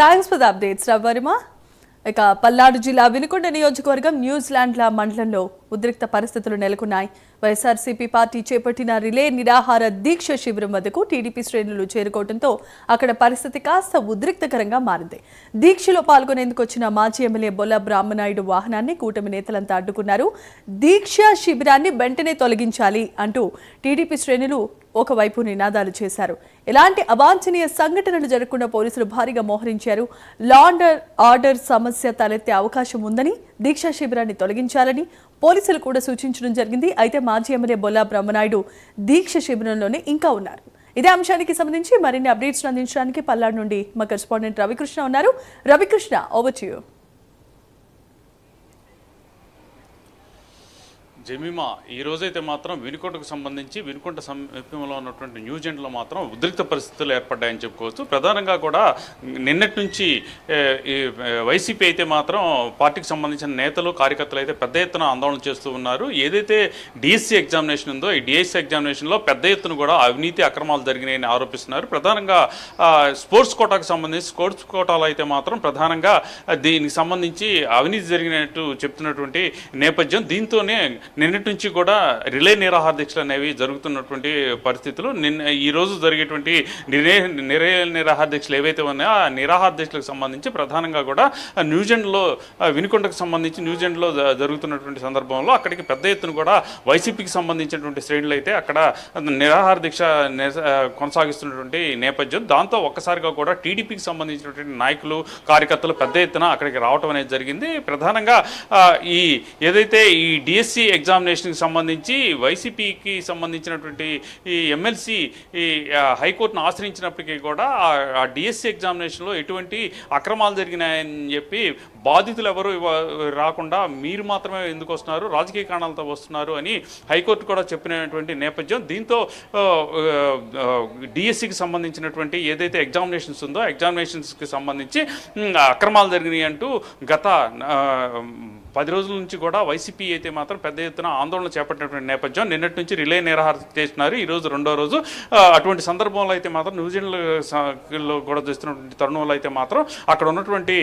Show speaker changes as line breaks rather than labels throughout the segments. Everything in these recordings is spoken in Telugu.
థ్యాంక్స్ ఫర్ ద అప్డేట్స్ రవ్వరిమా. ఇక పల్నాడు జిల్లా వినుకొండ నియోజకవర్గం న్యూజిలాండ్ల మండలంలో ఉద్రిక్త పరిస్థితులు నెలకొన్నాయి. వైఎస్ఆర్సీపీ పార్టీ చేపట్టిన రిలే నిరాహార దీక్ష శిబిరం వద్దకు టీడీపీ శ్రేణులు చేరుకోవడంతో అక్కడ పరిస్థితి కాస్త ఉద్రిక్తకరంగా మారింది. దీక్షలో పాల్గొనేందుకు వచ్చిన మాజీ ఎమ్మెల్యే బొల్ల బ్రహ్మనాయుడు వాహనాన్ని కూటమి నేతలంతా అడ్డుకున్నారు. దీక్ష శిబిరాన్ని వెంటనే తొలగించాలి అంటూ టీడీపీ శ్రేణులు ఒకవైపు నినాదాలు చేశారు. ఎలాంటి అవాంఛనీయ సంఘటనలు జరగకుండా పోలీసులు భారీగా మోహరించారు. లా అండ్ ఆర్డర్ సమస్య తలెత్తే అవకాశం ఉందని దీక్షా శిబిరాన్ని తొలగించాలని పోలీసులు కూడా సూచించడం జరిగింది. అయితే మాజీ ఎమ్మెల్యే బొల్ల బ్రహ్మనాయుడు దీక్ష శిబిరంలోనే ఇంకా ఉన్నారు. ఇదే అంశానికి సంబంధించి మరిన్ని అప్డేట్స్ అందించడానికి పల్నాడు నుండి మా కరెస్పాండెంట్ రవికృష్ణ ఉన్నారు. Ravikrishna, over to you.
Jemimah, ఈ రోజైతే మాత్రం వినుకొండకు సంబంధించి వినుకొండ సమీపంలో ఉన్నటువంటి న్యూజిలాండ్లో మాత్రం ఉద్రిక్త పరిస్థితులు ఏర్పడ్డాయని చెప్పుకోవచ్చు. ప్రధానంగా కూడా నిన్నటి నుంచి ఈ వైసీపీ అయితే మాత్రం పార్టీకి సంబంధించిన నేతలు కార్యకర్తలు అయితే పెద్ద ఎత్తున ఆందోళన చేస్తూ ఉన్నారు. ఏదైతే డిఎస్సి ఎగ్జామినేషన్ ఉందో ఈ డిఎస్సి ఎగ్జామినేషన్లో పెద్ద ఎత్తున కూడా అవినీతి అక్రమాలు జరిగినాయని ఆరోపిస్తున్నారు. ప్రధానంగా స్పోర్ట్స్ కోటాకు సంబంధించి స్పోర్ట్స్ కోటాలో అయితే మాత్రం ప్రధానంగా దీనికి సంబంధించి అవినీతి జరిగినట్టు చెప్తున్నటువంటి నేపథ్యం. దీంతోనే నిన్నటి నుంచి కూడా రిలే నిరాహార దీక్షలు అనేవి జరుగుతున్నటువంటి పరిస్థితులు. ఈరోజు జరిగేటువంటి రిలే నిరాహార దీక్షలు ఏవైతే ఉన్నాయో ఆ నిరాహార దీక్షలకు సంబంధించి ప్రధానంగా కూడా న్యూజిలాండ్లో వినుకొండకు సంబంధించి న్యూజిలాండ్లో జరుగుతున్నటువంటి సందర్భంలో అక్కడికి పెద్ద ఎత్తున కూడా వైసీపీకి సంబంధించినటువంటి శ్రేణులు అయితే అక్కడ నిరాహార దీక్ష కొనసాగిస్తున్నటువంటి నేపథ్యం. దాంతో ఒక్కసారిగా కూడా టీడీపీకి సంబంధించినటువంటి నాయకులు కార్యకర్తలు పెద్ద ఎత్తున అక్కడికి రావడం అనేది జరిగింది. ప్రధానంగా ఏదైతే ఈ డిఎస్సి ఎగ్జామినేషన్కి సంబంధించి వైసీపీకి సంబంధించినటువంటి ఈ ఎమ్మెల్సీ ఈ హైకోర్టును ఆశ్రయించినప్పటికీ కూడా ఆ డిఎస్సి ఎగ్జామినేషన్లో ఎటువంటి అక్రమాలు జరిగినాయని చెప్పి బాధితులు ఎవరు రాకుండా మీరు మాత్రమే ఎందుకు వస్తున్నారు, రాజకీయ కారణాలతో వస్తున్నారు అని హైకోర్టు కూడా చెప్పినటువంటి నేపథ్యం. దీంతో డిఎస్సికి సంబంధించినటువంటి ఏదైతే ఎగ్జామినేషన్స్ ఉందో ఎగ్జామినేషన్స్కి సంబంధించి అక్రమాలు జరిగినాయి అంటూ గత 10 రోజుల నుంచి కూడా వైసీపీ అయితే మాత్రం పెద్ద ఎత్తున ఆందోళన చేపట్టినటువంటి నేపథ్యం. నిన్నటి నుంచి రిలే నిరాహార చేస్తున్నారు. ఈరోజు రెండో రోజు. అటువంటి సందర్భంలో అయితే మాత్రం న్యూజిలాండ్లో కూడా చేస్తున్నటువంటి తరుణంలో అయితే మాత్రం అక్కడ ఉన్నటువంటి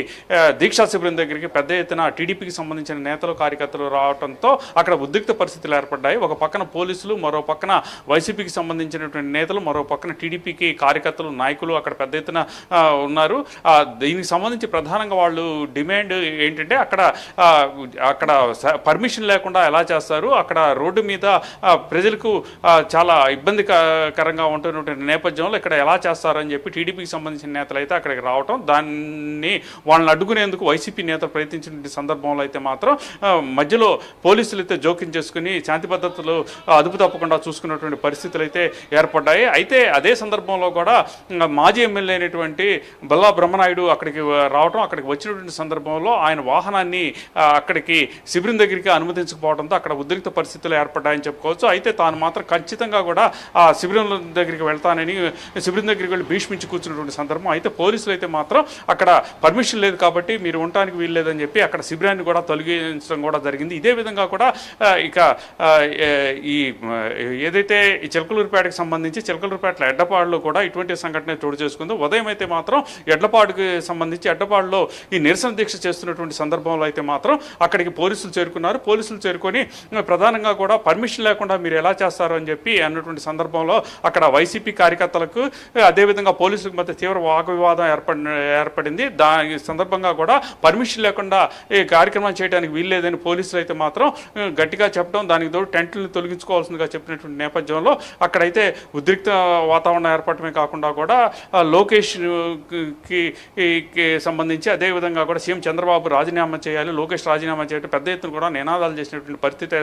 దీక్షా శిబిరం దగ్గరికి పెద్ద ఎత్తున టీడీపీకి సంబంధించిన నేతలు కార్యకర్తలు రావడంతో అక్కడ ఉద్రిక్త పరిస్థితులు ఏర్పడ్డాయి. ఒక పక్కన పోలీసులు, మరో పక్కన వైసీపీకి సంబంధించినటువంటి నేతలు, మరో పక్కన టీడీపీకి కార్యకర్తలు, నాయకులు అక్కడ పెద్ద ఎత్తున ఉన్నారు. దీనికి సంబంధించి ప్రధానంగా వాళ్ళు డిమాండ్ ఏంటంటే అక్కడ పర్మిషన్ లేకుండా ఎలా చేస్తారు, అక్కడ రోడ్డు మీద ప్రజలకు చాలా ఇబ్బందికరంగా ఉంటున్నటువంటి నేపథ్యంలో ఇక్కడ ఎలా చేస్తారని చెప్పి టీడీపీకి సంబంధించిన నేతలు అయితే అక్కడికి రావటం, దాన్ని వాళ్ళని అడ్డుకునేందుకు వైసీపీ నేతలు ప్రయత్నించిన సందర్భంలో అయితే మాత్రం మధ్యలో పోలీసులు అయితే జోక్యం చేసుకుని శాంతి భద్రతలు అదుపు తప్పకుండా చూసుకున్నటువంటి పరిస్థితులు అయితే ఏర్పడ్డాయి. అయితే అదే సందర్భంలో కూడా మాజీ ఎమ్మెల్యే అయినటువంటి బొల్ల బ్రహ్మనాయుడు అక్కడికి రావటం, అక్కడికి వచ్చినటువంటి సందర్భంలో ఆయన వాహనాన్ని అక్కడికి శిబిరం దగ్గరికి అనుమతించకపోవడంతో అక్కడ ఉద్రిక్త పరిస్థితులు ఏర్పడ్డాయని చెప్పుకోవచ్చు. అయితే తాను మాత్రం ఖచ్చితంగా కూడా ఆ శిబిరం దగ్గరికి వెళ్తానని శిబిరం దగ్గరికి వెళ్ళి భీష్మించి కూర్చున్నటువంటి సందర్భం. అయితే పోలీసులు అయితే మాత్రం అక్కడ పర్మిషన్ లేదు కాబట్టి మీరు ఉండటానికి వీల్లేదని చెప్పి అక్కడ శిబిరాన్ని కూడా తొలగించడం కూడా జరిగింది. ఇదే విధంగా కూడా ఇక ఈ ఏదైతే ఈ చిలకలూరుపేటకి సంబంధించి చిలకలూరుపేటలో ఎడ్లపాడులో కూడా ఇటువంటి సంఘటన చోటు చేసుకుందో. ఉదయం అయితే మాత్రం ఎడ్లపాడుకి సంబంధించి ఎడ్లపాడులో ఈ నిరసన దీక్ష చేస్తున్నటువంటి సందర్భంలో అయితే మాత్రం అక్కడికి పోలీసులు చేరుకున్నారు. పోలీసులు చేరుకొని ప్రధానంగా కూడా పర్మిషన్ లేకుండా మీరు ఎలా చేస్తారు అని చెప్పి అన్నటువంటి సందర్భంలో అక్కడ వైసీపీ కార్యకర్తలకు అదేవిధంగా పోలీసులకు మధ్య తీవ్ర వాగ్వివాదం ఏర్పడింది. దాని సందర్భంగా కూడా పర్మిషన్ లేకుండా ఈ కార్యక్రమం చేయడానికి వీల్లేదని పోలీసులు అయితే మాత్రం గట్టిగా చెప్పడం, దానికి తోడు టెంట్లను తొలగించుకోవాల్సిందిగా చెప్పినటువంటి నేపథ్యంలో అక్కడైతే ఉద్రిక్త వాతావరణం ఏర్పడమే కాకుండా కూడా లోకేష్కి సంబంధించి అదేవిధంగా కూడా సీఎం చంద్రబాబు రాజీనామా చేయాలి, లోకేష్ రాజీనామా చేయడం పెద్ద ఎత్తున కూడా నినాదాలు చేసినటువంటి పరిస్థితి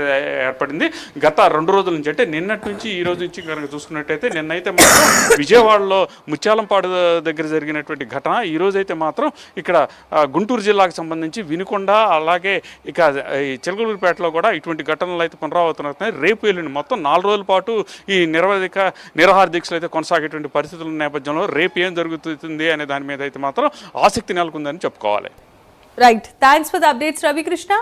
ఏర్పడింది. గత 2 రోజుల నుంచి అంటే నిన్నటి నుంచి ఈ రోజు నుంచి కనుక చూసుకున్నట్టయితే నిన్నైతే మాత్రం విజయవాడలో ముత్యాలంపాడు దగ్గర జరిగినటువంటి ఘటన, ఈ రోజైతే మాత్రం ఇక్కడ గుంటూరు జిల్లాకు సంబంధించి వినుకొండ అలాగే ఇక చిలకలూరుపేటలో కూడా ఇటువంటి ఘటనలు అయితే పునరావృతమవుతున్నాయి. రేపు వెళ్ళిన మొత్తం 4 రోజుల పాటు ఈ నిరాహార దీక్షలు అయితే కొనసాగేటువంటి పరిస్థితుల నేపథ్యంలో రేపు ఏం జరుగుతుంది అనే దాని మీద అయితే మాత్రం ఆసక్తి నెలకొందని చెప్పుకోవాలి.
Right, thanks for the updates Ravikrishna.